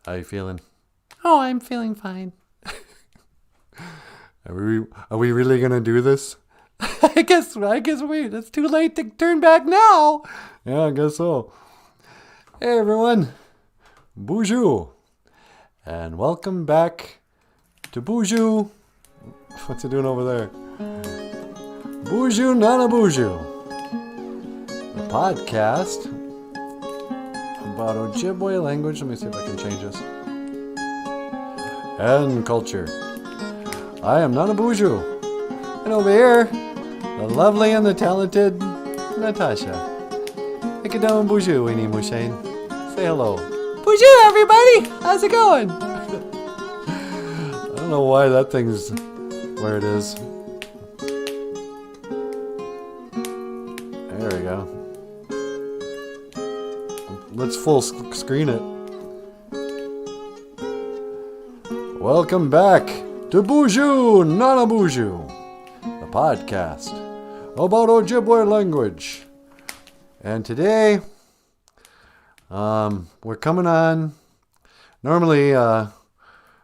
How you feeling? Oh, I'm feeling fine. Are we really gonna do this? I guess it's too late to turn back now. Yeah, I guess so. Hey everyone, Boozhoo, and welcome back to Boozhoo. What's it doing over there? Boozhoo Nanaboozhoo, the podcast about Ojibwe language. Let me see if I can change this. And culture. I am Nanaboozhoo, and over here, the lovely and the talented Natasha. Ikadon Boozhoo, Weenie Mushane. Say hello. Boozhoo, everybody! How's it going? I don't know why that thing's where it is. There we go. Let's full screen it. Welcome back to Boozhoo Nanaboozhoo, the podcast about Ojibwe language. And today, we're coming on. Normally, our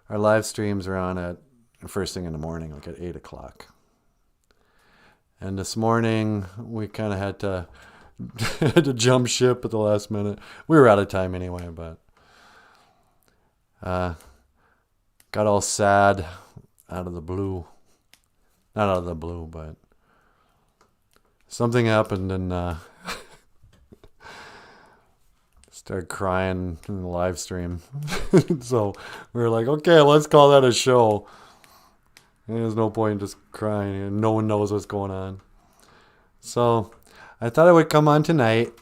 live streams are on at first thing in the morning, like at 8 o'clock. And this morning, we kind of had to jump ship at the last minute. We were out of time anyway, but got all sad out of the blue. Not out of the blue, but something happened and started crying in the live stream. So we were like, okay, let's call that a show. And there's no point in just crying and no one knows what's going on. So I thought I would come on tonight.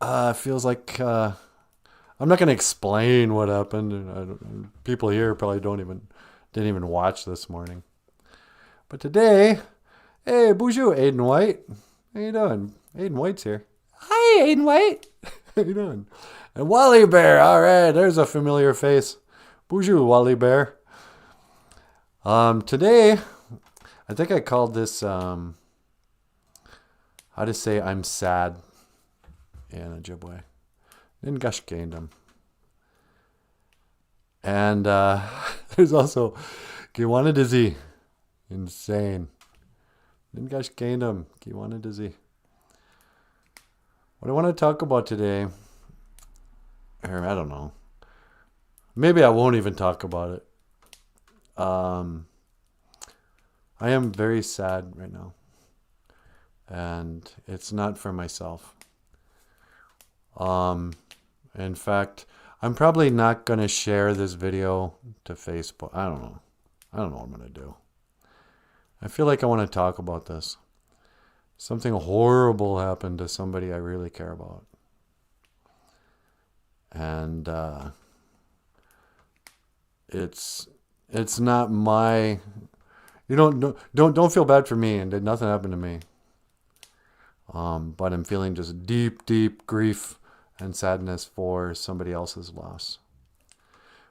It feels like I'm not going to explain what happened. People here probably didn't even watch this morning. But today, hey, Boozhoo, Aiden White. How you doing? Aiden White's here. Hi, Aiden White. How you doing? And Wally Bear. All right, there's a familiar face. Boozhoo, Wally Bear. Today, I think I called this how to say I'm sad in Ojibwe. In Gush Kingdom. And there's also Kiwana Dizzy. Insane. In Gush Kingdom. Kiwana Dizzy. What I want to talk about today, or I don't know. Maybe I won't even talk about it. I am very sad right now. And it's not for myself. In fact, I'm probably not going to share this video to Facebook. I don't know. I don't know what I'm going to do. I feel like I want to talk about this. Something horrible happened to somebody I really care about. And it's not my, don't feel bad for me, and nothing happened to me. But I'm feeling just deep grief and sadness for somebody else's loss.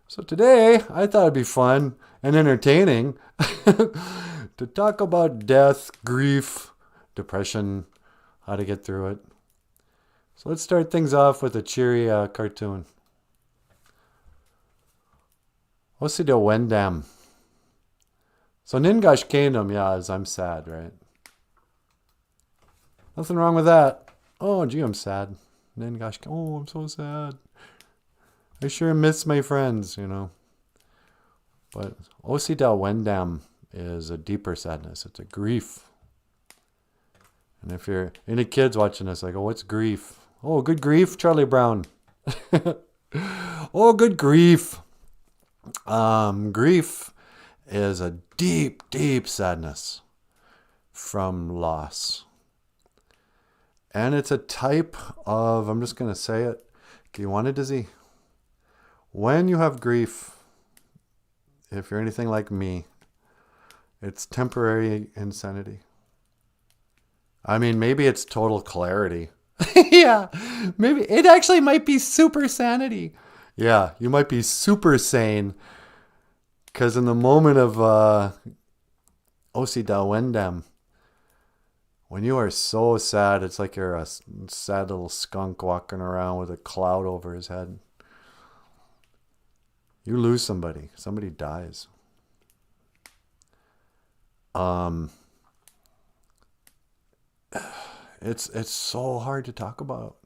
So today, I thought it'd be fun and entertaining to talk about death, grief, depression, how to get through it. So let's start things off with a cheery cartoon. Osido Wendam. So Ningash Kingdom, is I'm sad, right? Nothing wrong with that. Oh, gee, I'm sad. Ningash, oh, I'm so sad. I sure miss my friends, But Osido Wendam is a deeper sadness. It's a grief. And if you're any kids watching this, like, oh, what's grief? Oh, good grief, Charlie Brown. Oh, good grief. Grief is a deep sadness from loss. And it's a type of, I'm just going to say it, Kiwana Dizzy. When you have grief, if you're anything like me, it's temporary insanity. I mean, maybe it's total clarity. Yeah, maybe it actually might be super sanity. Yeah, you might be super sane. Because in the moment of Osi Dawendam, when you are so sad, it's like you're a sad little skunk walking around with a cloud over his head. You lose somebody. Somebody dies. It's so hard to talk about.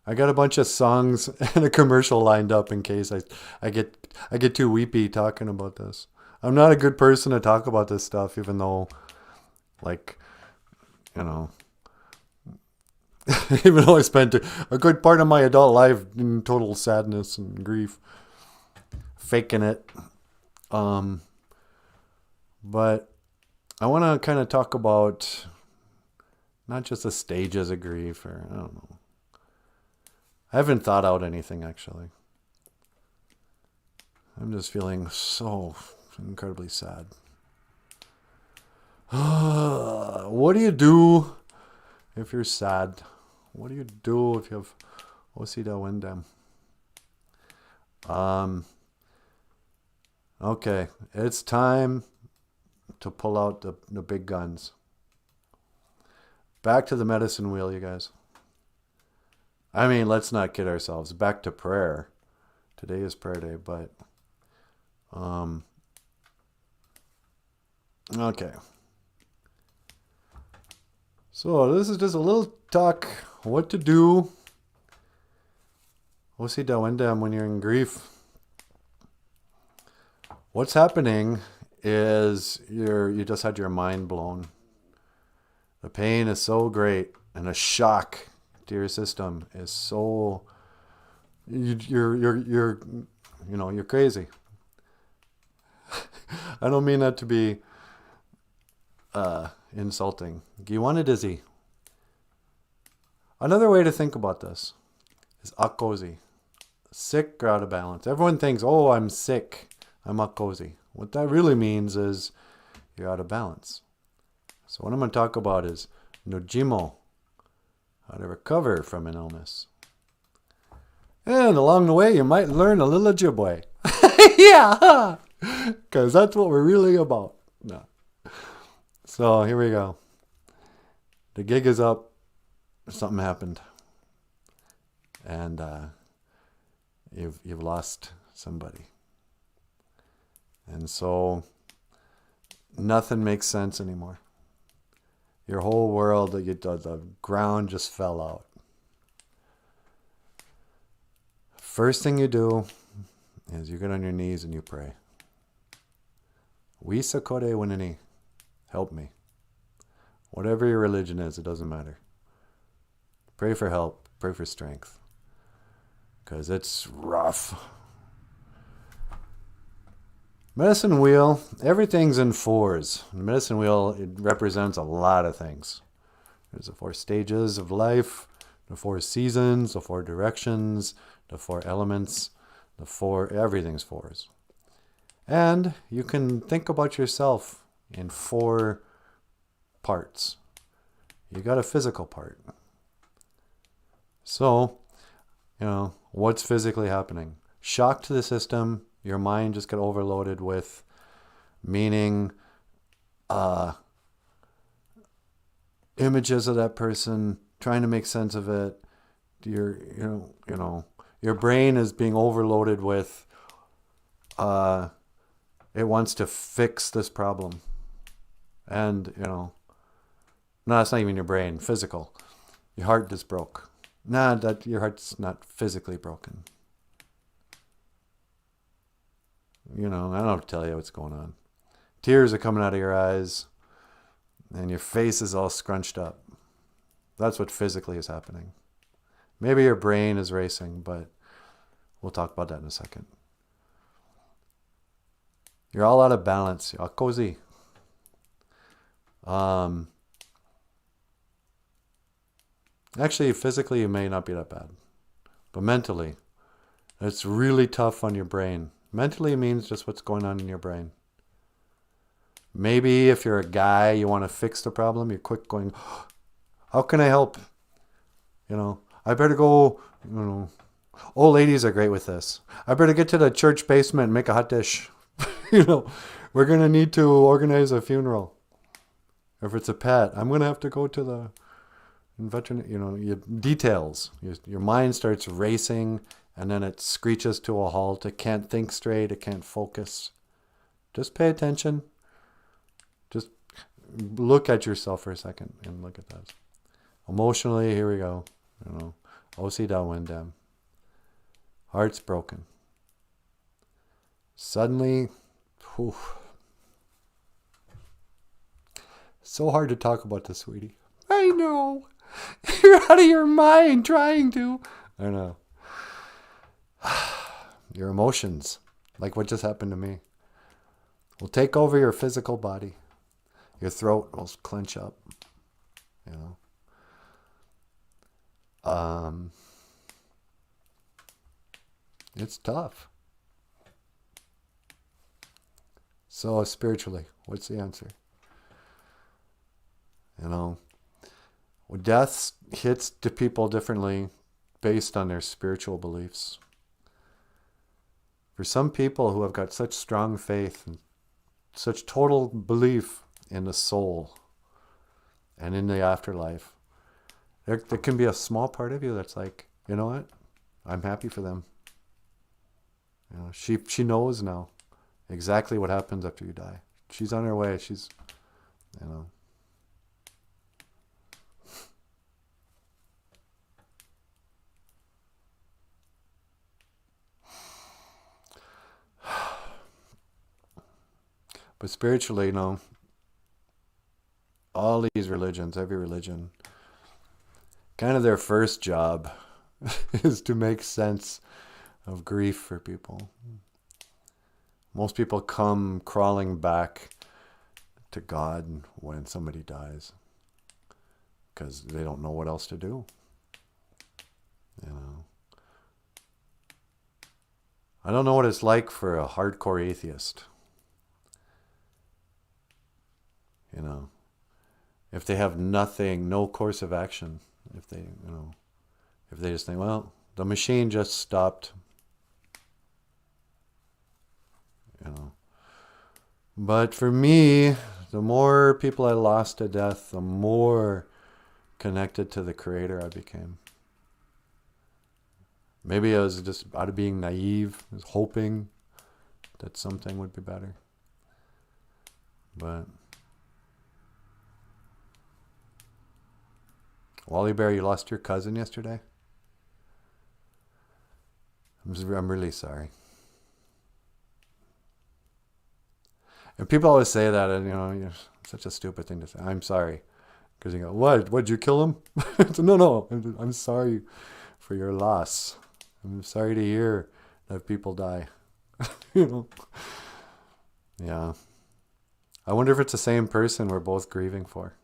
I got a bunch of songs and a commercial lined up in case I get too weepy talking about this. I'm not a good person to talk about this stuff, even though, like, you know, even though I spent a good part of my adult life in total sadness and grief, faking it. But I want to kind of talk about not just the stages of grief, or I don't know. I haven't thought out anything, actually. I'm just feeling so incredibly sad. What do you do if you're sad? What do you do if you have OJIBERISH? Okay, it's time to pull out the big guns. Back to the medicine wheel, you guys. I mean, let's not kid ourselves. Back to prayer. Today is prayer day, but okay. So this is just a little talk. What to do. OJIBERISH when you're in grief. What's happening is you just had your mind blown. The pain is so great, and the shock to your system is so you're crazy. I don't mean that to be insulting. You want a dizzy. Another way to think about this is akozi. Sick or out of balance. Everyone thinks, oh, I'm sick. I'm akozi. What that really means is you're out of balance. So what I'm going to talk about is nojimo, how to recover from an illness. And along the way, you might learn a little Ojibwe. Yeah, because that's what we're really about. No. So here we go. The gig is up. Something happened. And you've lost somebody. And so nothing makes sense anymore. Your whole world, the ground just fell out. First thing you do is you get on your knees and you pray. Wisakore winini. Help me. Whatever your religion is, it doesn't matter. Pray for help. Pray for strength. Because it's rough. Medicine wheel, everything's in fours. The medicine wheel, it represents a lot of things. There's the 4 stages of life, the 4 seasons, the 4 directions, the 4 elements, everything's fours. And you can think about yourself in 4 parts. You got a physical part. So, what's physically happening? Shock to the system. Your mind just got overloaded with meaning, images of that person, trying to make sense of it. Your brain is being overloaded with, it wants to fix this problem. And, no, it's not even your brain, physical. Your heart just broke. Your heart's not physically broken. I don't have to tell you what's going on. Tears are coming out of your eyes, and your face is all scrunched up. That's what physically is happening. Maybe your brain is racing, but we'll talk about that in a second. You're all out of balance. Akozi. Actually, physically, you may not be that bad. But mentally, it's really tough on your brain. Mentally means just what's going on in your brain. Maybe if you're a guy, you want to fix the problem, you're quick going, how can I help? I better go, old ladies are great with this. I better get to the church basement and make a hot dish. We're going to need to organize a funeral. If it's a pet, I'm going to have to go to the veterinary, details. Your mind starts racing and then it screeches to a halt. It can't think straight. It can't focus. Just pay attention. Just look at yourself for a second and look at that. Emotionally, here we go. OJIBERISH. Heart's broken. Suddenly, whew. So hard to talk about this, sweetie. I know. You're out of your mind trying to. I know. Your emotions, like what just happened to me, will take over your physical body. Your throat will clench up. It's tough. So spiritually, what's the answer? Death hits the people differently based on their spiritual beliefs. For some people who have got such strong faith and such total belief in the soul and in the afterlife, there can be a small part of you that's like, you know what? I'm happy for them. She knows now exactly what happens after you die. She's on her way. She's. But spiritually, all these religions, every religion, kind of their first job is to make sense of grief for people. Most people come crawling back to God when somebody dies because they don't know what else to do. I don't know what it's like for a hardcore atheist. If they have nothing, no course of action, if they just think, well, the machine just stopped, But for me, the more people I lost to death, the more connected to the Creator I became. Maybe I was just out of being naive, I was hoping that something would be better. But Wally Bear, you lost your cousin yesterday? I'm really sorry. And people always say that, and you're such a stupid thing to say. I'm sorry. Because you go, what? What'd you kill him? No. I'm sorry for your loss. I'm sorry to hear that people die. Yeah. I wonder if it's the same person we're both grieving for.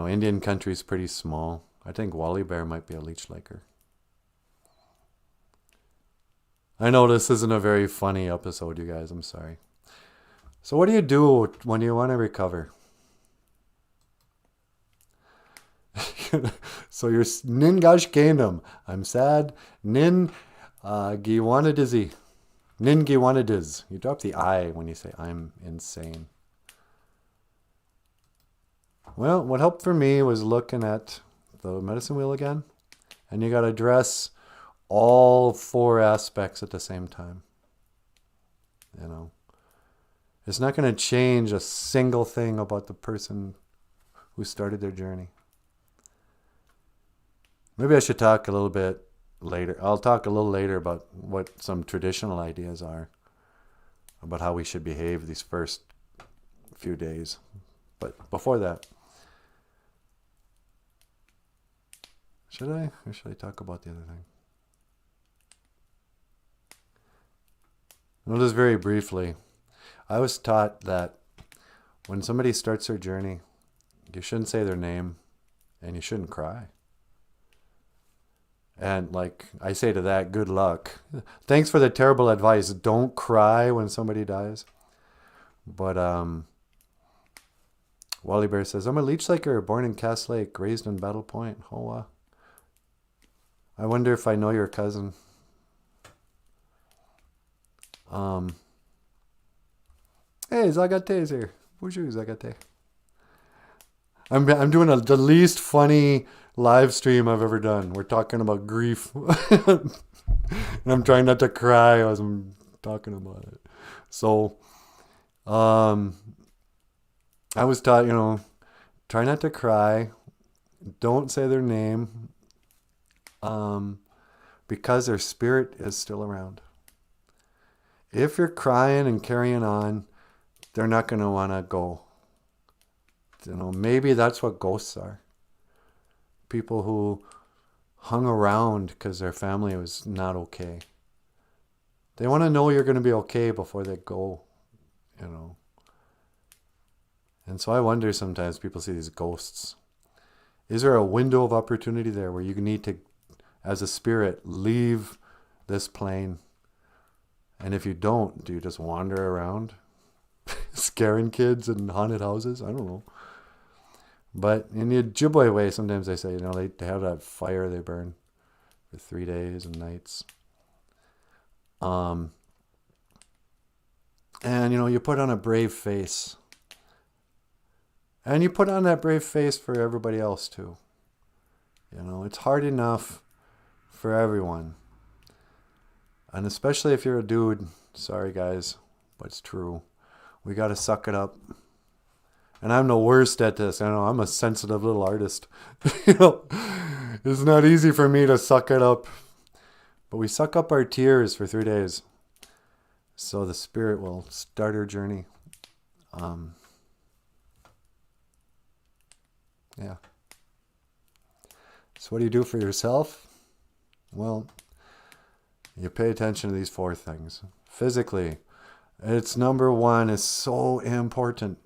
Indian country's pretty small. I think Wally Bear might be a leech liker. I know this isn't a very funny episode, you guys. I'm sorry. So what do you do when you want to recover? So you're Nin Gash Kingdom. I'm sad. Nin Giwanadizi. Nin Giwanadiz. You drop the I when you say I'm insane. Well, what helped for me was looking at the medicine wheel again. And you got to address all four aspects at the same time. It's not going to change a single thing about the person who started their journey. Maybe I should talk a little bit later. I'll talk a little later about what some traditional ideas are about how we should behave these first few days. But before that, should I? Or should I talk about the other thing? Well, just very briefly, I was taught that when somebody starts their journey, you shouldn't say their name and you shouldn't cry. And I say to that, good luck. Thanks for the terrible advice. Don't cry when somebody dies. But Wally Bear says, I'm a leech liker, born in Cass Lake, raised in Battle Point. Oh, I wonder if I know your cousin. Hey, Zagate is here. Boozhoo Zagate. I'm doing the least funny live stream I've ever done. We're talking about grief. And I'm trying not to cry as I'm talking about it. So, I was taught, try not to cry. Don't say their name. Because their spirit is still around. If you're crying and carrying on, they're not going to want to go. Maybe that's what ghosts are. People who hung around because their family was not okay. They want to know you're going to be okay before they go, And so I wonder sometimes people see these ghosts. Is there a window of opportunity there where you need to, as a spirit, leave this plane? And if you don't, do you just wander around scaring kids in haunted houses? I don't know. But in the Ojibwe way, sometimes they say, they have that fire they burn for 3 days and nights. And, you put on a brave face. And you put on that brave face for everybody else too. It's hard enough for everyone. And especially if you're a dude, sorry guys, but it's true. We got to suck it up. And I'm the worst at this. I know I'm a sensitive little artist. It's not easy for me to suck it up. But we suck up our tears for 3 days. So the spirit will start her journey. Yeah. So what do you do for yourself? Well, you pay attention to these 4 things. Physically, it's number 1 is so important.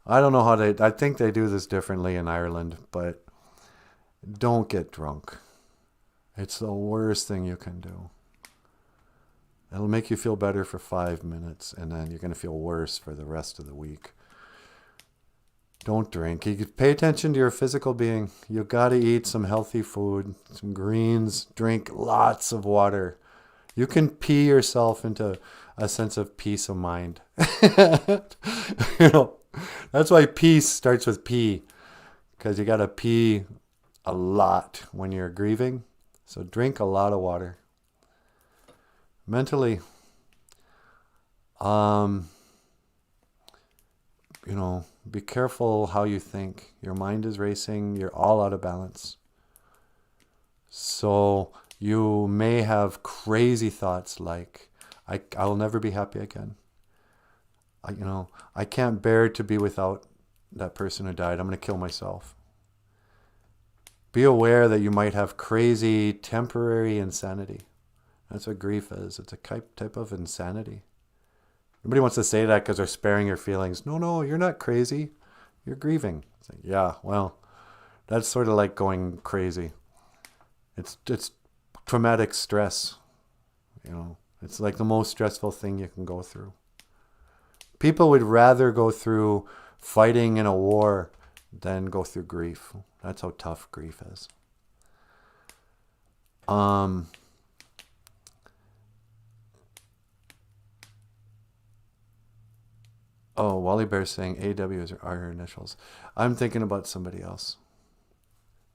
I don't know how I think they do this differently in Ireland, but don't get drunk. It's the worst thing you can do. It'll make you feel better for 5 minutes, and then you're going to feel worse for the rest of the week. Don't drink. You pay attention to your physical being. You got to eat some healthy food, some greens, drink lots of water. You can pee yourself into a sense of peace of mind. That's why peace starts with pee, because you got to pee a lot when you're grieving. So drink a lot of water. Mentally, be careful how you think. Your mind is racing. You're all out of balance. So you may have crazy thoughts like, I'll never be happy again. I can't bear to be without that person who died. I'm going to kill myself. Be aware that you might have crazy temporary insanity. That's what grief is. It's a type of insanity. Nobody wants to say that because they're sparing your feelings. No, you're not crazy. You're grieving. It's like, yeah, well, that's sort of like going crazy. It's traumatic stress. It's like the most stressful thing you can go through. People would rather go through fighting in a war than go through grief. That's how tough grief is. Oh, Wally Bear's saying AW are her initials. I'm thinking about somebody else.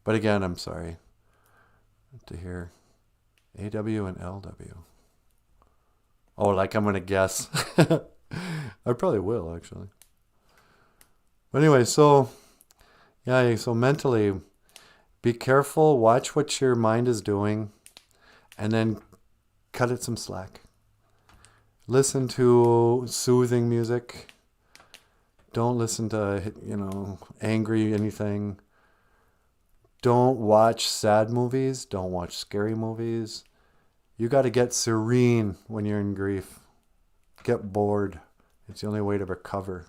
But again, I'm sorry to hear AW and LW. Oh, like I'm going to guess. I probably will, actually. But anyway, so mentally, be careful, watch what your mind is doing, and then cut it some slack. Listen to soothing music. Don't listen to, angry anything. Don't watch sad movies. Don't watch scary movies. You got to get serene when you're in grief. Get bored. It's the only way to recover.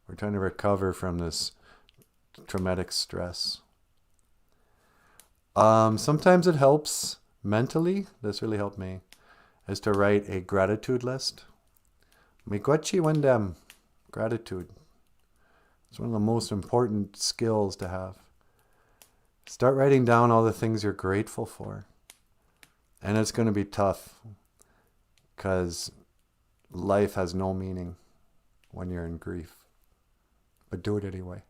We're trying to recover from this traumatic stress. Sometimes it helps mentally. This really helped me. Is to write a gratitude list. Miigwech wendem. Gratitude. It's one of the most important skills to have. Start writing down all the things you're grateful for. And it's going to be tough because life has no meaning when you're in grief. But do it anyway.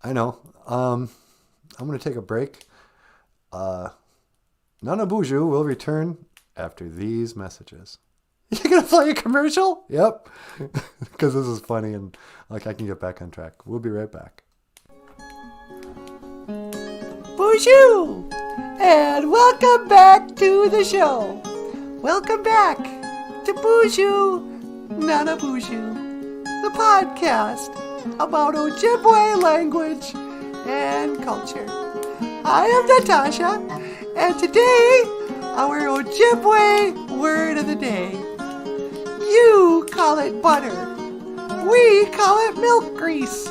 I know. I'm going to take a break. Nanaboozhoo will return after these messages. You're going to play a commercial? Yep. Because this is funny and like I can get back on track. We'll be right back. Boozhoo! And welcome back to the show. Welcome back to Boozhoo Nanaboozhoo, the podcast about Ojibwe language and culture. I am Natasha, and today, our Ojibwe word of the day. You call it butter. We call it milk grease.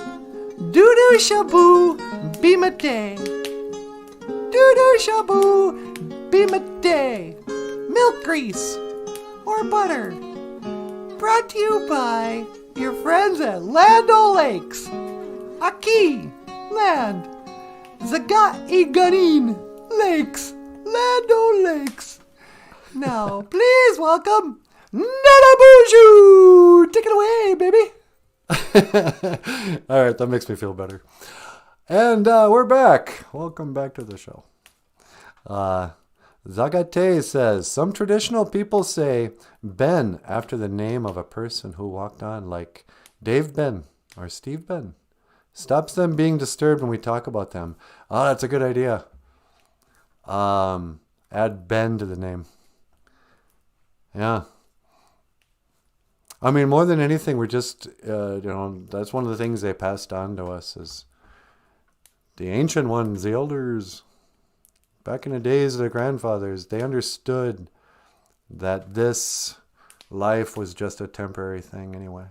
Doo-doo shaboo bimate. Doo-doo shaboo bimate. Milk grease or butter. Brought to you by your friends at Land O'Lakes. Aki, land. Zagat Iganin, lakes. Land O'Lakes. Now, please welcome Nanaboozhoo! Take it away, baby. All right, that makes me feel better. And we're back. Welcome back to the show. Zagate says, some traditional people say Ben after the name of a person who walked on, like Dave Ben or Steve Ben. Stops them being disturbed when we talk about them. Oh, that's a good idea. Add Ben to the name. Yeah. I mean, more than anything, we're just, that's one of the things they passed on to us is the ancient ones, the elders. Back in the days of the grandfathers, they understood that this life was just a temporary thing anyway.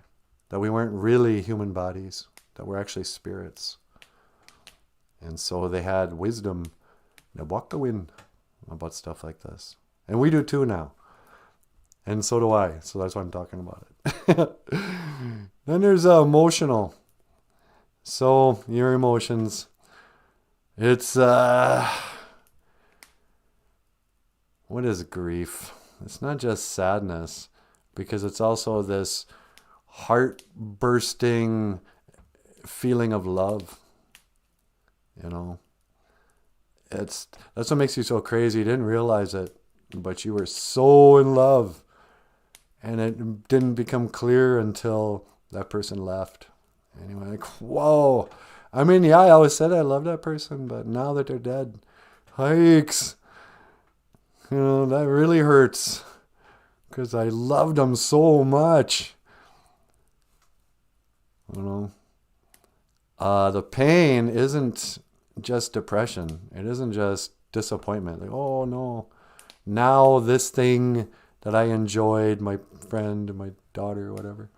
That we weren't really human bodies, that we're actually spirits. And so they had wisdom, Nabwakawin, about stuff like this. And we do too now. And so do I. So that's why I'm talking about it. Then there's emotional. So your emotions. It's, what is grief? It's not just sadness, because it's also this heart-bursting feeling of love. You know, that's what makes you so crazy. You didn't realize it, but you were so in love, and it didn't become clear until that person left. And you went like, whoa. I mean, yeah, I always said I love that person, but now that they're dead, hikes. You know, that really hurts, because I loved them so much. You know, the pain isn't just depression. It isn't just disappointment. Like, oh no, now this thing that I enjoyed, my friend, my daughter, whatever,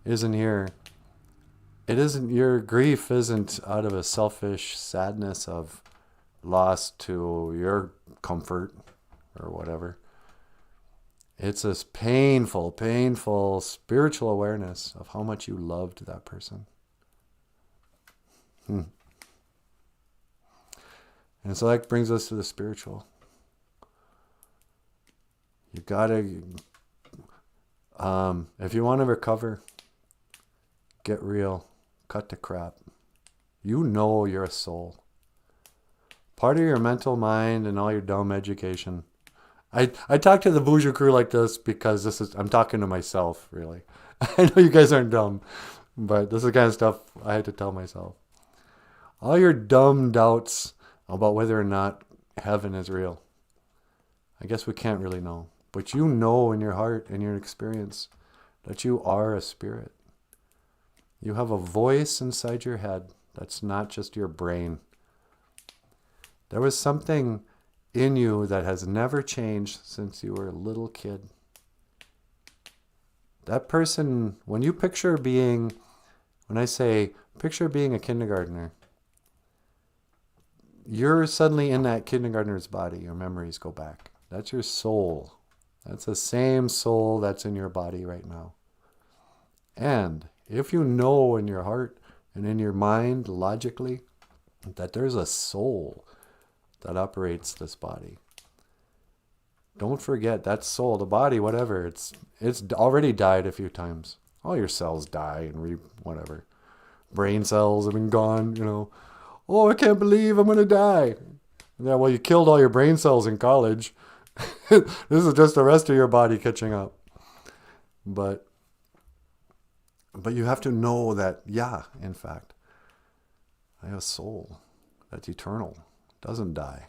isn't here. It isn't, your grief isn't out of a selfish sadness of loss to your comfort or whatever. It's this painful, painful spiritual awareness of how much you loved that person. And so that brings us to the spiritual. You gotta, if you want to recover, get real, cut the crap. You know you're a soul. Part of your mental mind and all your dumb education. I talk to the Boozhoo crew like this because I'm talking to myself, really. I know you guys aren't dumb, but this is the kind of stuff I had to tell myself. All your dumb doubts about whether or not heaven is real. I guess we can't really know. But you know in your heart and your experience that you are a spirit. You have a voice inside your head that's not just your brain. There was something in you that has never changed since you were a little kid. That person, when you picture being, when I say picture being a kindergartner, you're suddenly in that kindergartner's body. Your memories go back. That's your soul. That's the same soul that's in your body right now. And if you know in your heart and in your mind logically that there's a soul that operates this body, don't forget that soul, the body, whatever, it's already died a few times. All your cells die and whatever. brain cells have been gone, Oh, I can't believe I'm going to die. Yeah, well, you killed all your brain cells in college. This is just the rest of your body catching up. But you have to know that, yeah, in fact, I have a soul that's eternal, doesn't die.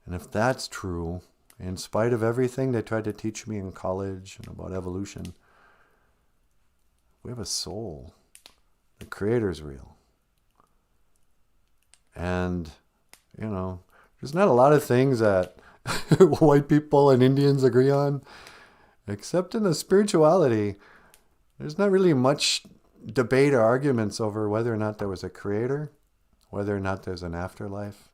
And if that's true, in spite of everything they tried to teach me in college and about evolution, we have a soul. The Creator's real. And, there's not a lot of things that white people and Indians agree on, except in the spirituality. There's not really much debate or arguments over whether or not there was a creator, whether or not there's an afterlife,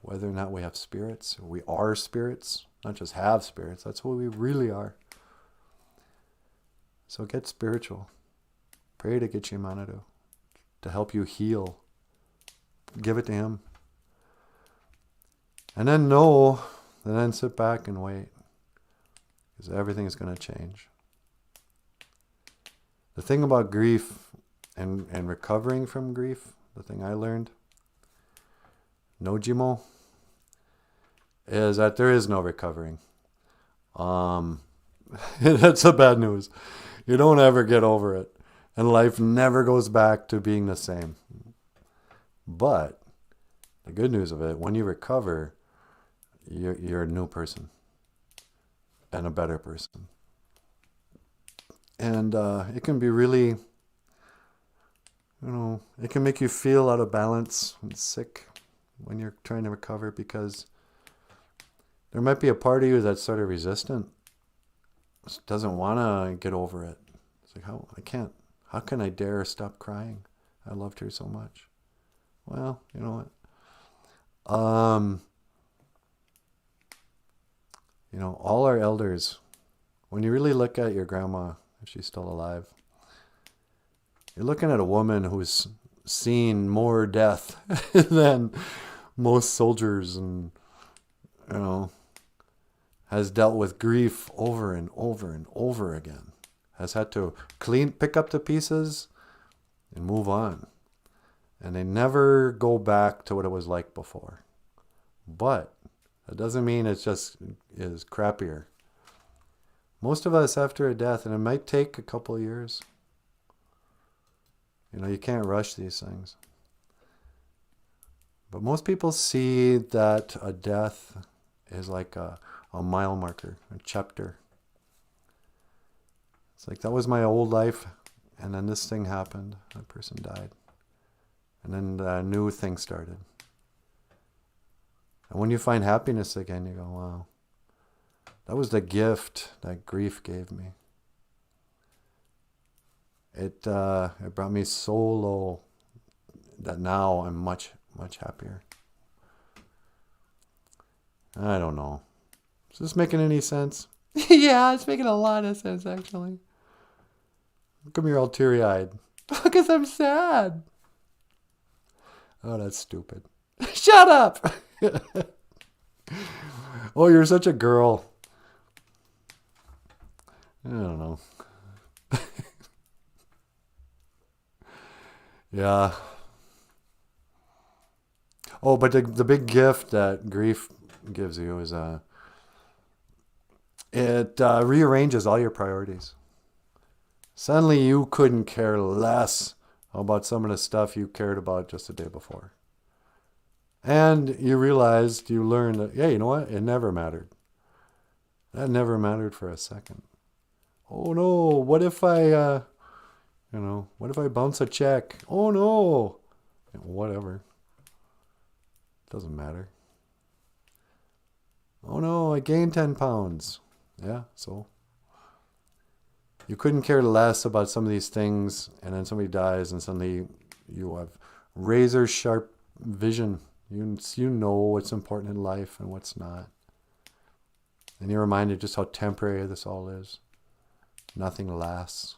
whether or not we have spirits, or we are spirits, not just have spirits. That's what we really are. So get spiritual. Pray to Gitche Manado to help you heal. Give it to him. And then know, and then sit back and wait. Because everything is going to change. The thing about grief and recovering from grief, the thing I learned, no Jimo, is that there is no recovering. That's the bad news. You don't ever get over it. And life never goes back to being the same. But the good news of it, when you recover, you're a new person. And a better person. And it can be really, it can make you feel out of balance and sick when you're trying to recover, because there might be a part of you that's sort of resistant. Just doesn't want to get over it. It's like, how can I dare stop crying? I loved her so much. Well, you know what? All our elders, when you really look at your grandma, if she's still alive, you're looking at a woman who's seen more death than most soldiers, and, has dealt with grief over and over and over again, has had to pick up the pieces and move on. And they never go back to what it was like before. But that doesn't mean it just is crappier. Most of us after a death, and it might take a couple of years. You can't rush these things. But most people see that a death is like a mile marker, a chapter. It's like, that was my old life, and then this thing happened. That person died. And then a new thing started. And when you find happiness again, you go, wow, that was the gift that grief gave me. It brought me so low that now I'm much, much happier. I don't know. Is this making any sense? Yeah, it's making a lot of sense, actually. How come you're all teary-eyed? Because I'm sad. Oh, that's stupid. Shut up! Oh, you're such a girl. I don't know. Yeah. Oh, but the big gift that grief gives you is it rearranges all your priorities. Suddenly you couldn't care less about some of the stuff you cared about just the day before. And you learned that, yeah, you know what? It never mattered. That never mattered for a second. Oh no, what if I bounce a check? Oh no. Whatever. Doesn't matter. Oh no, I gained 10 pounds. Yeah, so. You couldn't care less about some of these things, and then somebody dies, and suddenly you have razor sharp vision. You know what's important in life and what's not. And you're reminded just how temporary this all is. Nothing lasts.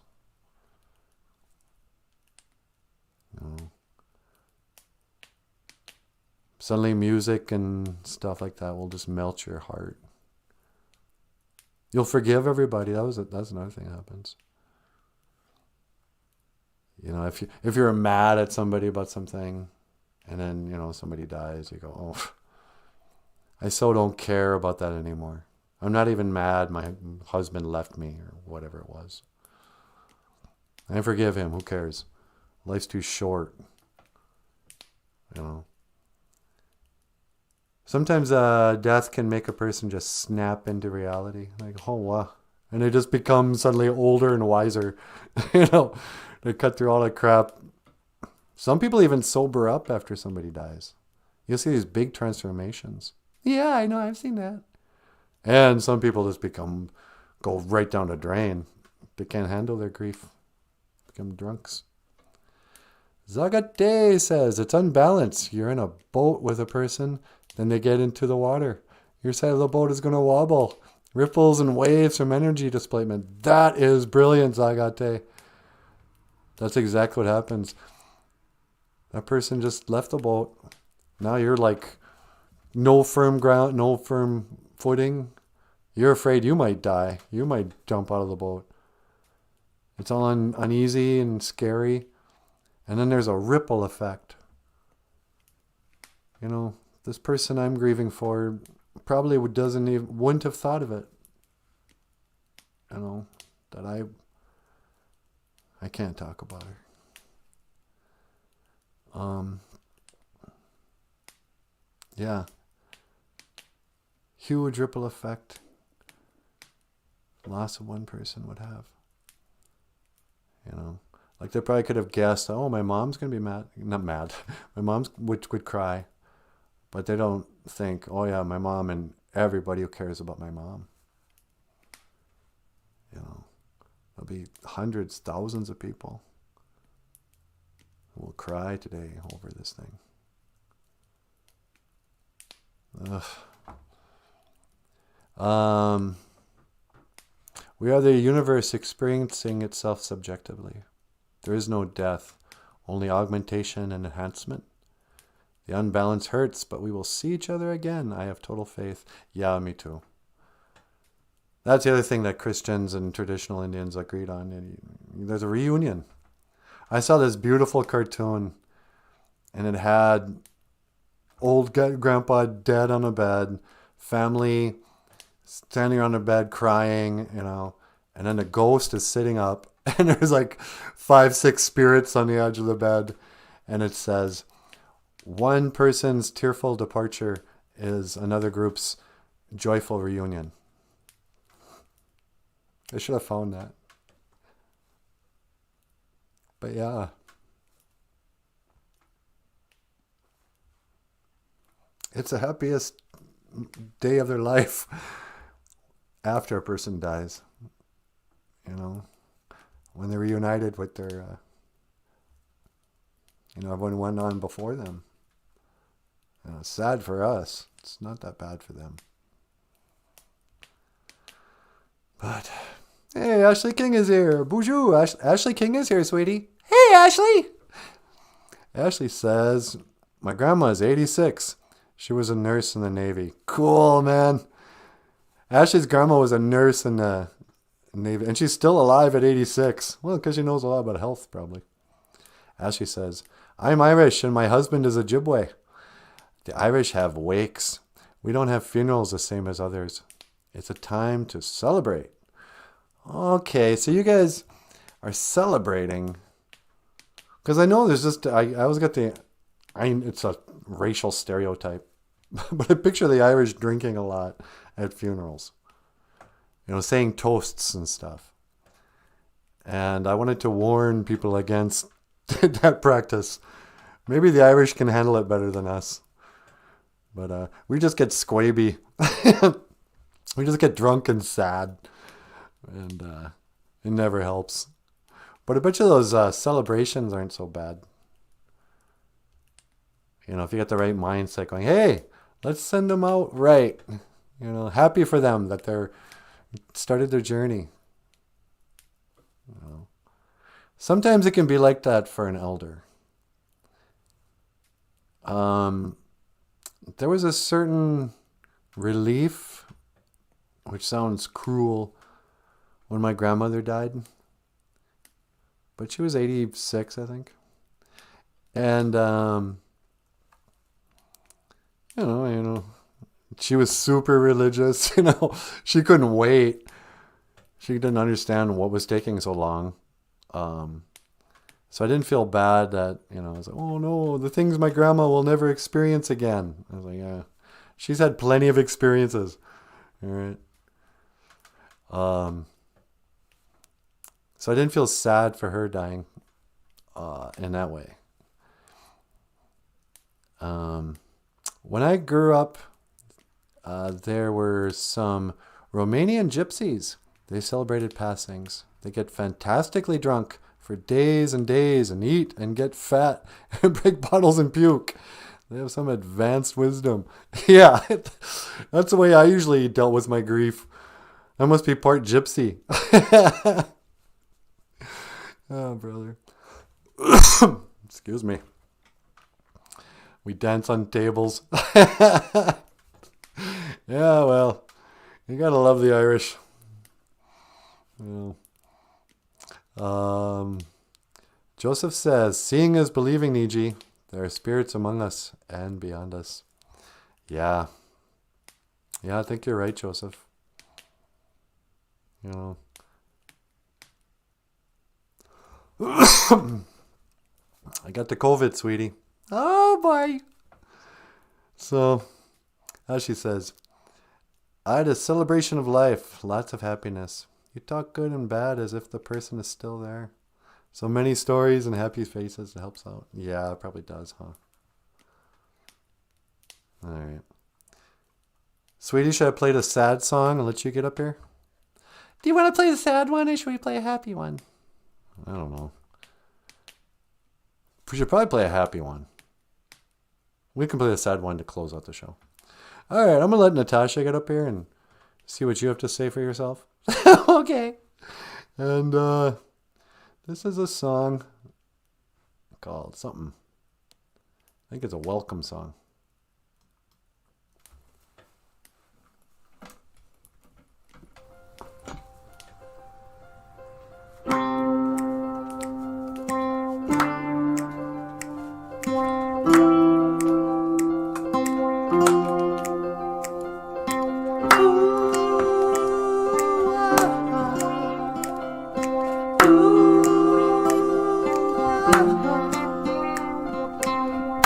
Suddenly music and stuff like that will just melt your heart. You'll forgive everybody. That's another thing that happens. You know, if you're mad at somebody about something, and then somebody dies, you go, oh, I so don't care about that anymore. I'm not even mad my husband left me or whatever it was. I forgive him. Who cares? Life's too short. You know. Sometimes death can make a person just snap into reality. Like, oh, wow. And they just become suddenly older and wiser. They cut through all that crap. Some people even sober up after somebody dies. You'll see these big transformations. Yeah, I know. I've seen that. And some people just go right down the drain. They can't handle their grief. Become drunks. Zagate says, it's unbalanced. You're in a boat with a person, then they get into the water. Your side of the boat is going to wobble. Ripples and waves from energy displacement. That is brilliant, Zagate. That's exactly what happens. That person just left the boat. Now you're like no firm ground, no firm footing. You're afraid you might die. You might jump out of the boat. It's all uneasy and scary. And then there's a ripple effect. This person I'm grieving for probably wouldn't have thought of it. That I can't talk about her. Yeah. Huge ripple effect. Loss of one person would have. Like they probably could have guessed, oh, my mom's going to be mad. Not mad. My mom's would cry. But they don't think, oh yeah, my mom and everybody who cares about my mom. There'll be hundreds, thousands of people who will cry today over this thing. Ugh. We are the universe experiencing itself subjectively. There is no death, only augmentation and enhancement. The unbalance hurts, but we will see each other again. I have total faith. Yeah, me too. That's the other thing that Christians and traditional Indians agreed on. There's a reunion. I saw this beautiful cartoon, and it had old grandpa dead on a bed, family standing on a bed crying, and then the ghost is sitting up, and there's like 5, 6 spirits on the edge of the bed, and it says, one person's tearful departure is another group's joyful reunion. I should have found that. But yeah. It's the happiest day of their life after a person dies. When they're reunited with their, everyone went on before them. It's sad for us. It's not that bad for them. But, hey, Ashley King is here. Boozhoo. Ashley King is here, sweetie. Hey, Ashley. Ashley says, my grandma is 86. She was a nurse in the Navy. Cool, man. Ashley's grandma was a nurse in the Navy, and she's still alive at 86. Well, because she knows a lot about health, probably. Ashley says, I'm Irish, and my husband is Ojibwe. The Irish have wakes. We don't have funerals the same as others. It's a time to celebrate. Okay, so you guys are celebrating. Because I know there's just, I always got it's a racial stereotype. But I picture the Irish drinking a lot at funerals. Saying toasts and stuff. And I wanted to warn people against that practice. Maybe the Irish can handle it better than us. But we just get squaby. We just get drunk and sad. And it never helps. But I bet you those celebrations aren't so bad. If you get the right mindset going, hey, let's send them out right. Happy for them that they're started their journey. Sometimes it can be like that for an elder. There was a certain relief, which sounds cruel, when my grandmother died. but she was 86, I think. And, you know, she was super religious, she couldn't wait. She didn't understand what was taking so long. So I didn't feel bad that, I was like, oh no, the things my grandma will never experience again. I was like, yeah, she's had plenty of experiences. All right. So I didn't feel sad for her dying in that way. When I grew up, there were some Romanian gypsies. They celebrated passings. They get fantastically drunk for days and days and eat and get fat and break bottles and puke. They have some advanced wisdom. Yeah, that's the way I usually dealt with my grief. I must be part gypsy. Oh, brother. Excuse me. We dance on tables. Yeah, well, you gotta love the Irish. Joseph says, seeing is believing, Niji. There are spirits among us and beyond us. Yeah. Yeah, I think you're right, Joseph. I got the COVID, sweetie. Oh, boy. So, as she says, I had a celebration of life, lots of happiness. You talk good and bad as if the person is still there. So many stories and happy faces. It helps out. Yeah, it probably does, huh? All right. Sweetie, should I play the sad song and let you get up here? Do you want to play the sad one, or should we play a happy one? I don't know. We should probably play a happy one. We can play the sad one to close out the show. All right, I'm going to let Natasha get up here and see what you have to say for yourself. Okay. And this is a song called something. I think it's a welcome song.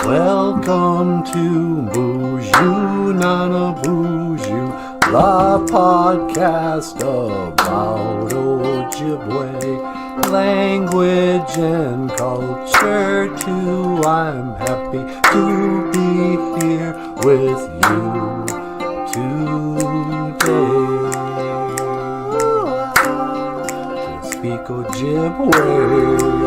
Welcome to Boozhoo Nanaboozhoo, the podcast about Ojibwe language and culture too. I'm happy to be here with you today to speak Ojibwe.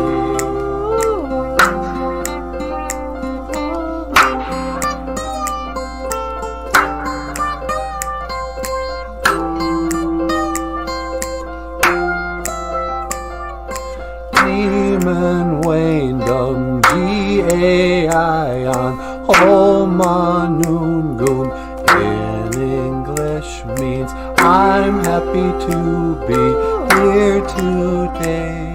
G-A-I-on Homanungun in English means I'm happy to be here today.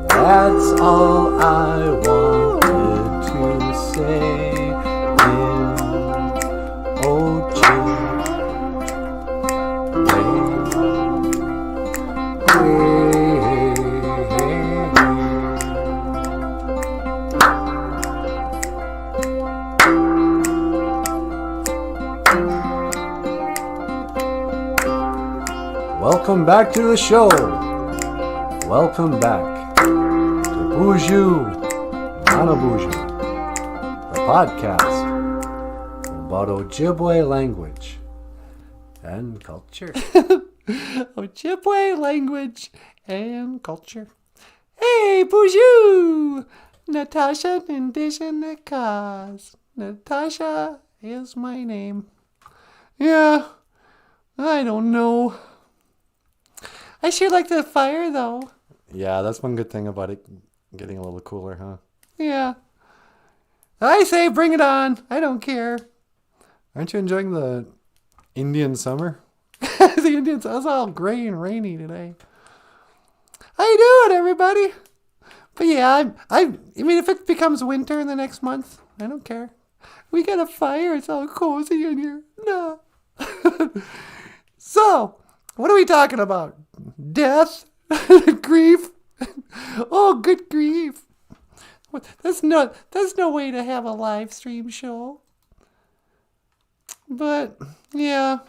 That's all I wanted to say in Ojibwe. Welcome back to the show. Welcome back to Boozhoo Nanaboozhoo, the podcast about Ojibwe language and culture. Ojibwe language and culture. Hey, Boozhoo! Natasha Indishanakas. Natasha is my name. Yeah, I don't know. I sure like the fire, though. Yeah, that's one good thing about it getting a little cooler, huh? Yeah. I say bring it on. I don't care. Aren't you enjoying the Indian summer? The Indians, it's all gray and rainy today. How you doing, everybody? But yeah, I mean, if it becomes winter in the next month, I don't care. We got a fire. It's all cozy in here. No. So, what are we talking about? Death? Grief? Oh, good grief. That's no way to have a live stream show. But, yeah.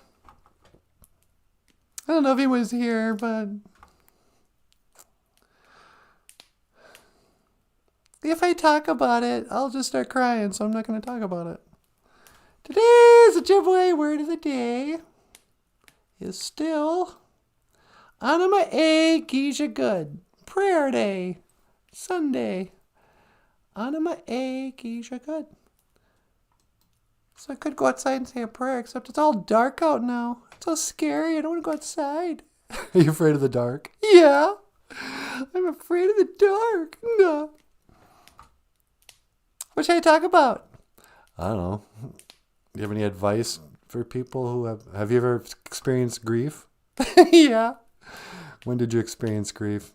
I don't know if he was here, but if I talk about it, I'll just start crying, so I'm not going to talk about it. Today's Ojibwe word of the day is still Anima A Gisha Good. Prayer Day. Sunday. Anima A Gisha Good. So I could go outside and say a prayer, except it's all dark out now. It's so scary. I don't want to go outside. Are you afraid of the dark? Yeah. I'm afraid of the dark. No. What should I talk about? I don't know. Do you have any advice for people who have you ever experienced grief? Yeah. When did you experience grief?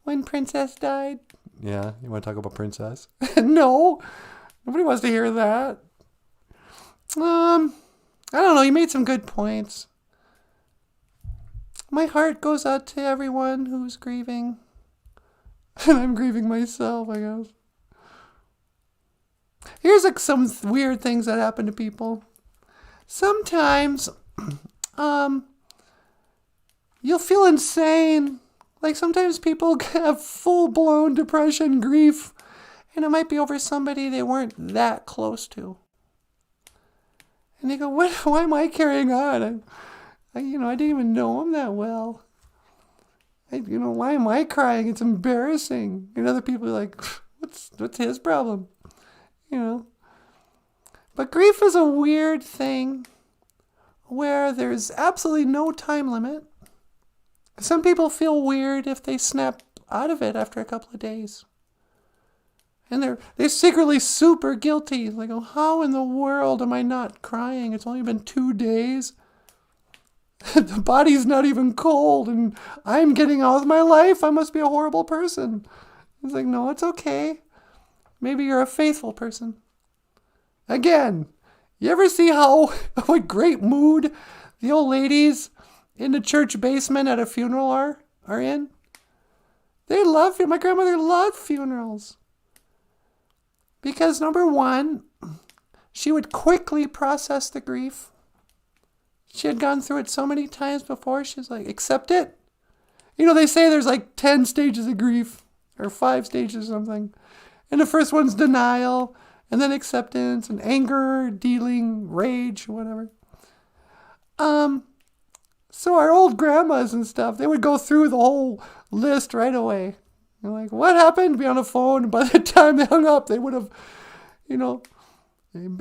When Princess died. Yeah, you want to talk about Princess? No. Nobody wants to hear that. I don't know. You made some good points. My heart goes out to everyone who's grieving. And I'm grieving myself, I guess. Here's some weird things that happen to people. Sometimes, you'll feel insane. Like sometimes people have full-blown depression, grief, and it might be over somebody they weren't that close to. And they go, why am I carrying on? I didn't even know him that well. Why am I crying? It's embarrassing. And other people are like, what's his problem? But grief is a weird thing where there's absolutely no time limit. Some people feel weird if they snap out of it after a couple of days. And they're secretly super guilty. Like, oh, how in the world am I not crying? It's only been 2 days. The body's not even cold, and I'm getting on with my life. I must be a horrible person. It's like, no, it's okay. Maybe you're a faithful person. Again, you ever see what great mood the old ladies in the church basement at a funeral are in? They love it. My grandmother loved funerals. Because number one, she would quickly process the grief. She had gone through it so many times before. She's like, accept it. They say there's like 10 stages of grief, or 5 stages or something. And the first one's denial, and then acceptance, and anger, dealing, rage, whatever. So our old grandmas and stuff, they would go through the whole list right away. You're like, what happened? Be on the phone. And by the time they hung up, they would have,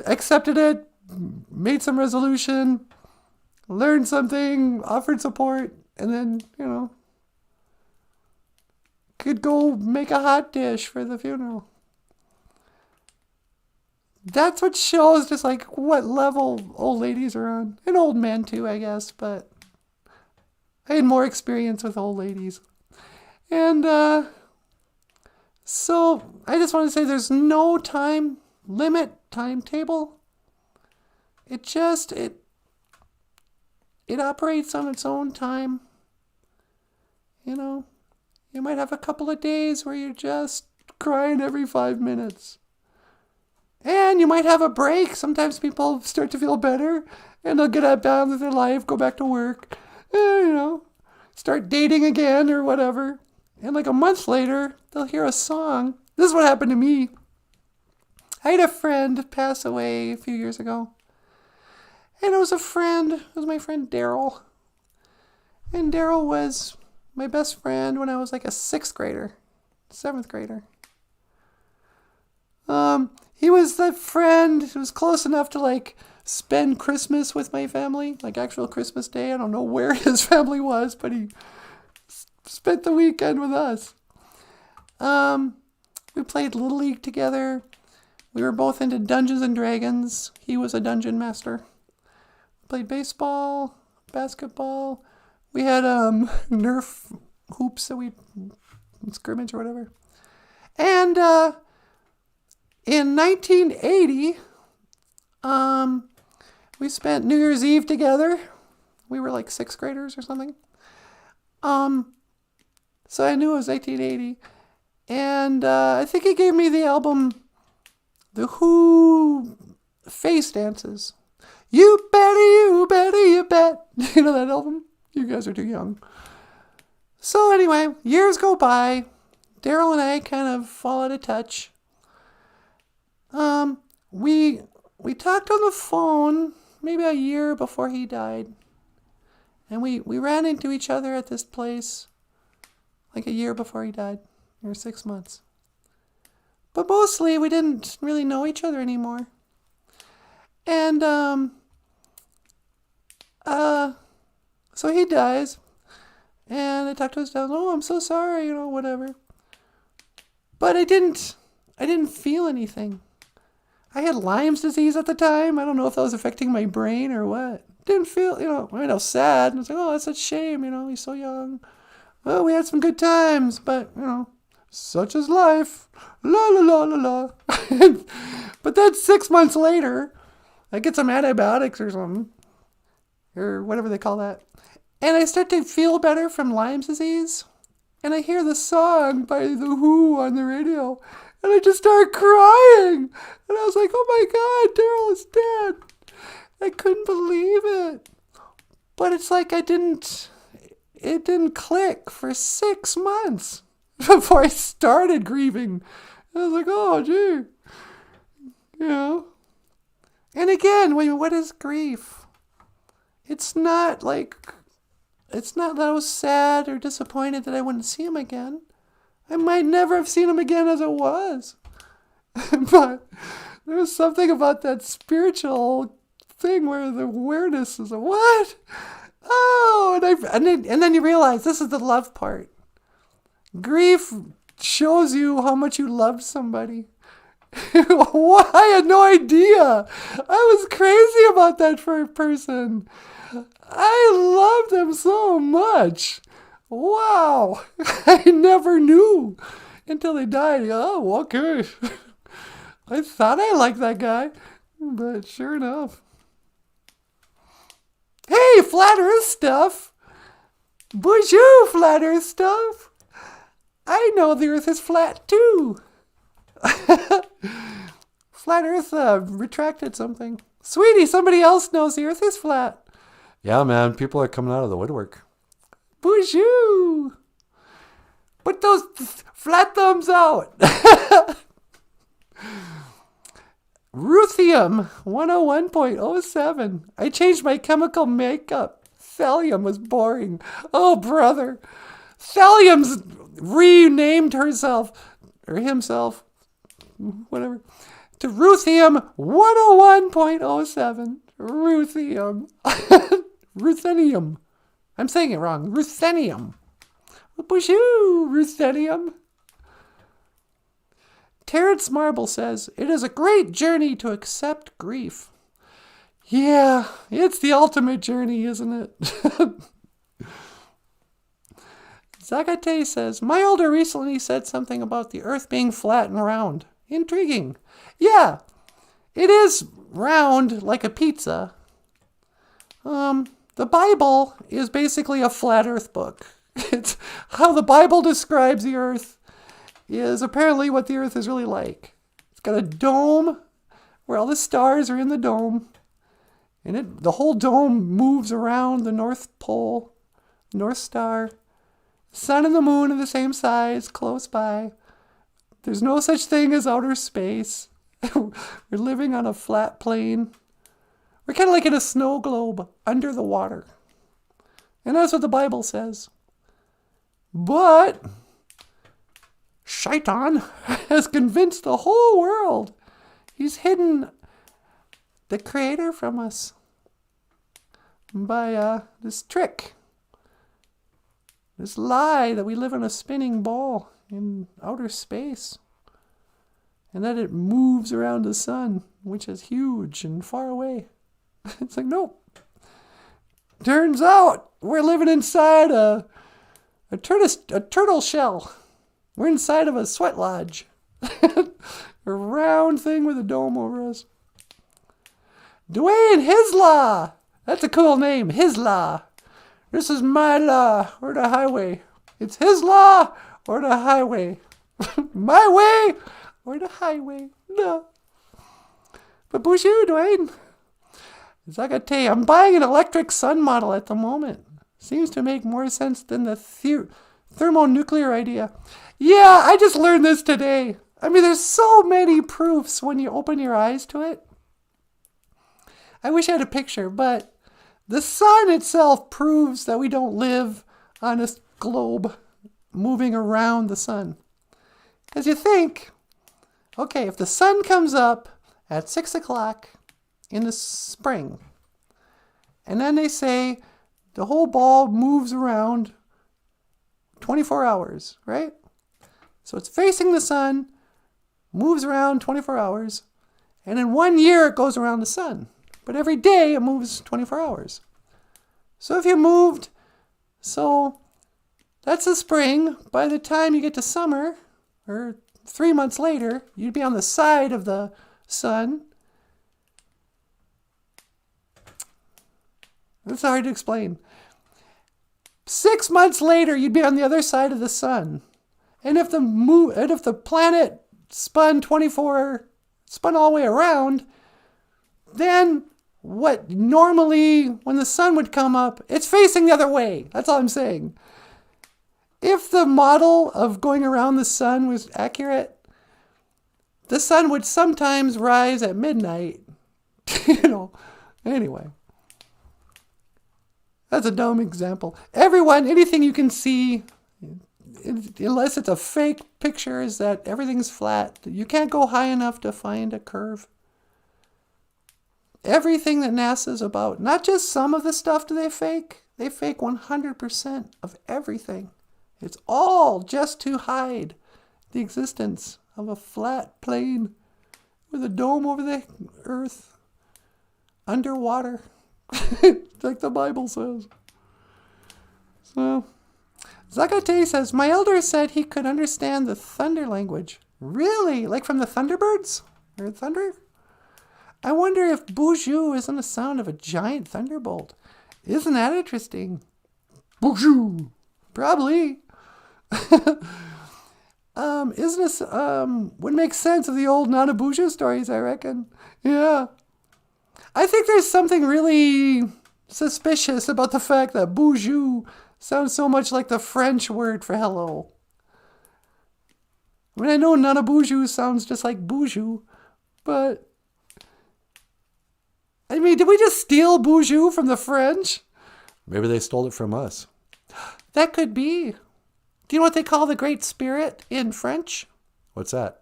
accepted it, made some resolution, learned something, offered support, and then, could go make a hot dish for the funeral. That's what shows just like what level old ladies are on. And old men too, I guess, but I had more experience with old ladies. And so I just want to say there's no time limit, timetable. It operates on its own time. You might have a couple of days where you're just crying every 5 minutes. And you might have a break. Sometimes people start to feel better and they'll get up down with their life, go back to work, start dating again or whatever. And like a month later, they'll hear a song. This is what happened to me. I had a friend pass away a few years ago. And it was my friend Daryl. And Daryl was my best friend when I was like a 7th grader. He was the friend who was close enough to like spend Christmas with my family, like actual Christmas Day. I don't know where his family was, but he spent the weekend with us. We played Little League together. We were both into Dungeons and Dragons. He was a dungeon master. Played baseball, basketball. We had Nerf hoops that we scrimmage or whatever. And in 1980, we spent New Year's Eve together. We were like 6th graders or something. So I knew it was 1980. And I think he gave me the album The Who Face Dances. You better, you better, you bet. You know that album? You guys are too young. So anyway, years go by. Daryl and I kind of fall out of touch. We talked on the phone maybe a year before he died. And we ran into each other at this place like a year before he died, or 6 months. But mostly we didn't really know each other anymore. And so he dies, and I talked to his dad. Oh, I'm so sorry, whatever. But I didn't feel anything. I had Lyme's disease at the time. I don't know if that was affecting my brain or what. Didn't feel, I was sad. I was like, oh, that's a shame, he's so young. Well, we had some good times, but, such is life. La, la, la, la, la. But then 6 months later, I get some antibiotics or something, or whatever they call that. And I start to feel better from Lyme's disease. And I hear the song by The Who on the radio. And I just start crying. And I was like, oh my God, Daryl is dead. I couldn't believe it. But it's like it didn't click for 6 months before I started grieving. I was like, oh, gee. And again, what is grief? It's not that I was sad or disappointed that I wouldn't see him again. I might never have seen him again as it was. But there was something about that spiritual thing where the awareness is what? Oh, and then you realize this is the love part. Grief shows you how much you loved somebody. I had no idea. I was crazy about that for a person. I loved them so much. Wow. I never knew until they died. Oh, okay. I thought I liked that guy, but sure enough. Hey, flat earth stuff. Boozhoo flat earth stuff. I know the earth is flat too. Flat earth retracted something. Sweetie, somebody else knows the earth is flat. Yeah, man. People are coming out of the woodwork. Boozhoo. Put those flat thumbs out. Ruthium 101.07. I changed my chemical makeup. Thallium was boring. Oh, brother. Thallium's renamed herself, or himself, whatever, to Ruthium 101.07. Ruthium. Ruthenium. I'm saying it wrong. Ruthenium. Boozhoo, Ruthenium. Terrence Marble says, it is a great journey to accept grief. Yeah, it's the ultimate journey, isn't it? Zagate says, my elder recently said something about the earth being flat and round. Intriguing. Yeah, it is round like a pizza. The Bible is basically a flat earth book. It's how the Bible describes the earth is apparently what the earth is really like. It's got a dome where all the stars are in the dome. And the whole dome moves around the North Pole, North Star. Sun and the moon are the same size, close by. There's no such thing as outer space. We're living on a flat plane. We're kind of like in a snow globe under the water. And that's what the Bible says. But Shaitan has convinced the whole world. He's hidden the Creator from us by this trick. This lie that we live in a spinning ball in outer space. And that it moves around the sun, which is huge and far away. It's like, nope. Turns out we're living inside a turtle shell. We're inside of a sweat lodge. A round thing with a dome over us. Dwayne, his law. That's a cool name, his law. This is my law, or the highway. It's his law, or the highway. My way, or the highway. No. But Boozhoo, Dwayne. As I gotta tell you, I'm buying an electric sun model at the moment. Seems to make more sense than the thermonuclear idea. Yeah, I just learned this today. I mean, there's so many proofs when you open your eyes to it. I wish I had a picture, but the sun itself proves that we don't live on a globe moving around the sun. Because you think, okay, if the sun comes up at 6 o'clock in the spring, and then they say the whole ball moves around 24 hours, right? So it's facing the sun, moves around 24 hours, and in 1 year it goes around the sun. But every day it moves 24 hours. So if you moved, so that's the spring. By the time you get to summer, or 3 months later, you'd be on the side of the sun. That's hard to explain. 6 months later, you'd be on the other side of the sun. And if the planet spun all the way around, then what normally when the sun would come up, it's facing the other way. That's all I'm saying. If the model of going around the sun was accurate, the sun would sometimes rise at midnight. Anyway. That's a dumb example. Everyone, anything you can see, unless it's a fake picture, is that everything's flat. You can't go high enough to find a curve. Everything that NASA's about, not just some of the stuff do they fake 100% of everything. It's all just to hide the existence of a flat plane with a dome over the earth, underwater, like the Bible says. So, Zakate says, my elder said he could understand the thunder language. Really? Like from the Thunderbirds? Or thunder? I wonder if Boozhoo isn't the sound of a giant thunderbolt. Isn't that interesting? Boozhoo! Probably. Isn't this, would make sense of the old Nanaboozhoo stories, I reckon. Yeah. I think there's something really suspicious about the fact that Boozhoo sounds so much like the French word for hello. I mean, I know Nanaboozhoo sounds just like Boozhoo, but I mean, did we just steal Boozhoo from the French? Maybe they stole it from us. That could be. Do you know what they call the Great Spirit in French? What's that?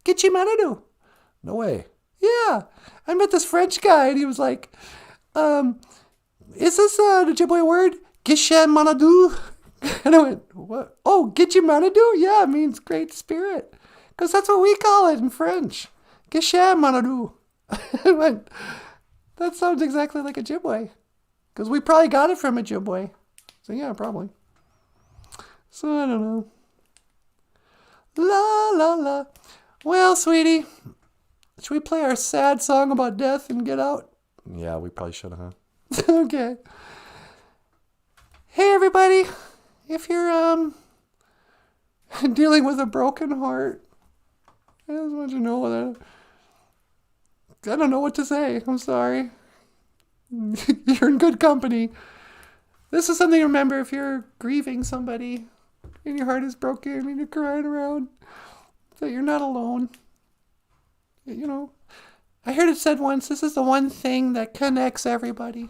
Gichimanadu. No way. Yeah. I met this French guy and he was like, is this the Ojibwe word? Gichimanadu. And I went, what? Oh, Gichimanadu? Yeah, it means Great Spirit. Because that's what we call it in French. Gichimanadu. I went, that sounds exactly like Ojibwe. Because we probably got it from Ojibwe. So yeah, probably. So I don't know. La la la. Well, sweetie, should we play our sad song about death and get out? Yeah, we probably should, huh? Okay. Hey everybody, if you're dealing with a broken heart, I just want you to know that I don't know what to say. I'm sorry. You're in good company. This is something to remember if you're grieving somebody and your heart is broken and you're crying around, that you're not alone. You know, I heard it said once, this is the one thing that connects everybody.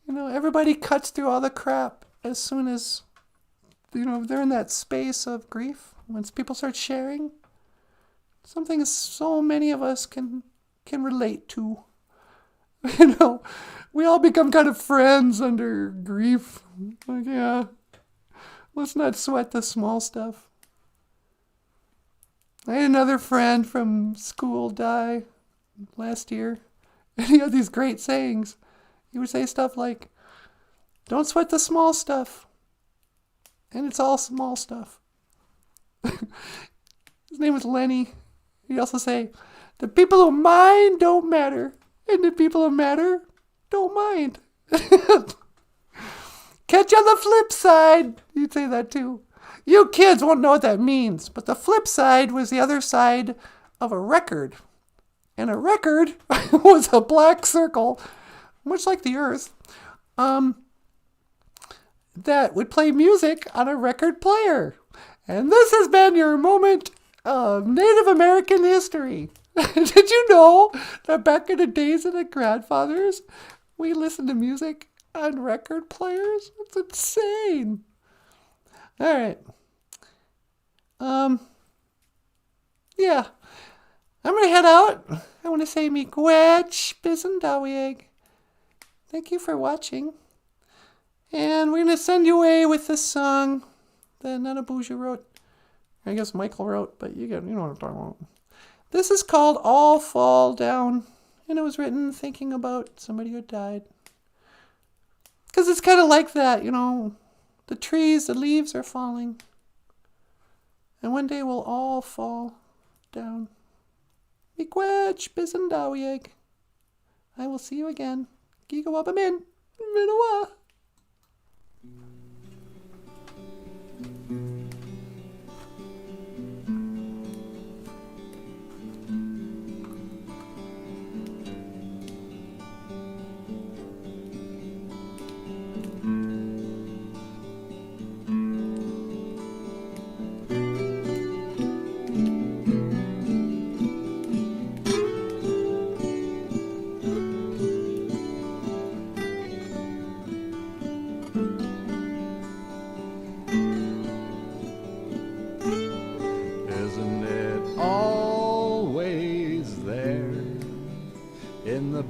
You know, everybody cuts through all the crap as soon as, they're in that space of grief. Once people start sharing, something so many of us can relate to. We all become kind of friends under grief. Like, yeah, let's not sweat the small stuff. I had another friend from school die last year, and he had these great sayings. He would say stuff like, don't sweat the small stuff. And it's all small stuff. His name was Lenny. He'd also say, the people who mind don't matter, and the people who matter don't mind. Catch on the flip side. You'd say that too. You kids won't know what that means, but the flip side was the other side of a record. And a record was a black circle, much like the Earth, that would play music on a record player. And this has been your moment of Native American history. Did you know that back in the days of the grandfathers, we listened to music on record players? It's insane. All right. Yeah. I'm going to head out. I want to say miigwech bizendawieg. Thank you for watching. And we're going to send you away with this song that Nanaboozhoo wrote. I guess Michael wrote, but you know what I'm talking about. This is called All Fall Down. And it was written thinking about somebody who died. Because it's kind of like that, you know. The trees, the leaves are falling. And one day we'll all fall down. Miigwech bizendawieg. I will see you again. Gigawabamin. Minawa.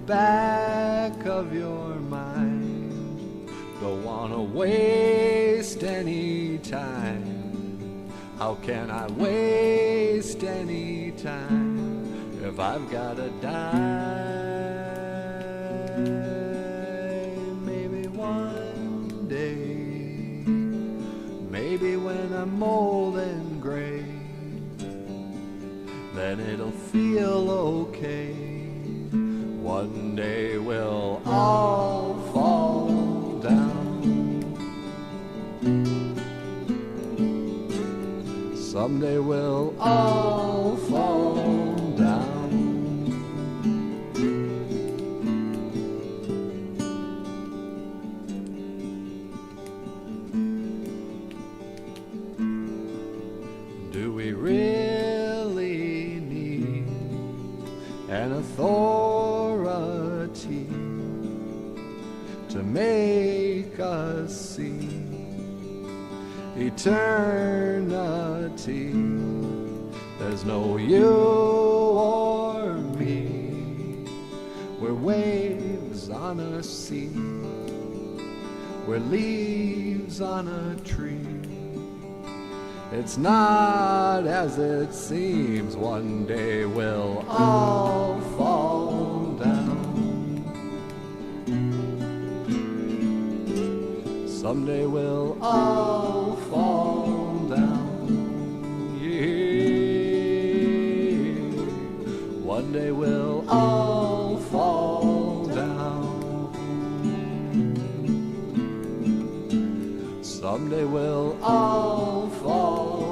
Back of your mind, don't wanna waste any time. How can I waste any time if I've gotta die? Maybe one day, maybe when I'm old and gray, then it'll feel okay. One day we'll all fall down. Someday we'll all fall down. Do we really need an authority to make us see eternity? There's no you or me. We're waves on a sea. We're leaves on a tree. It's not as it seems. One day we'll all fall down. Someday we'll all fall down. Yeah. One day we'll all fall down. Someday we'll all fall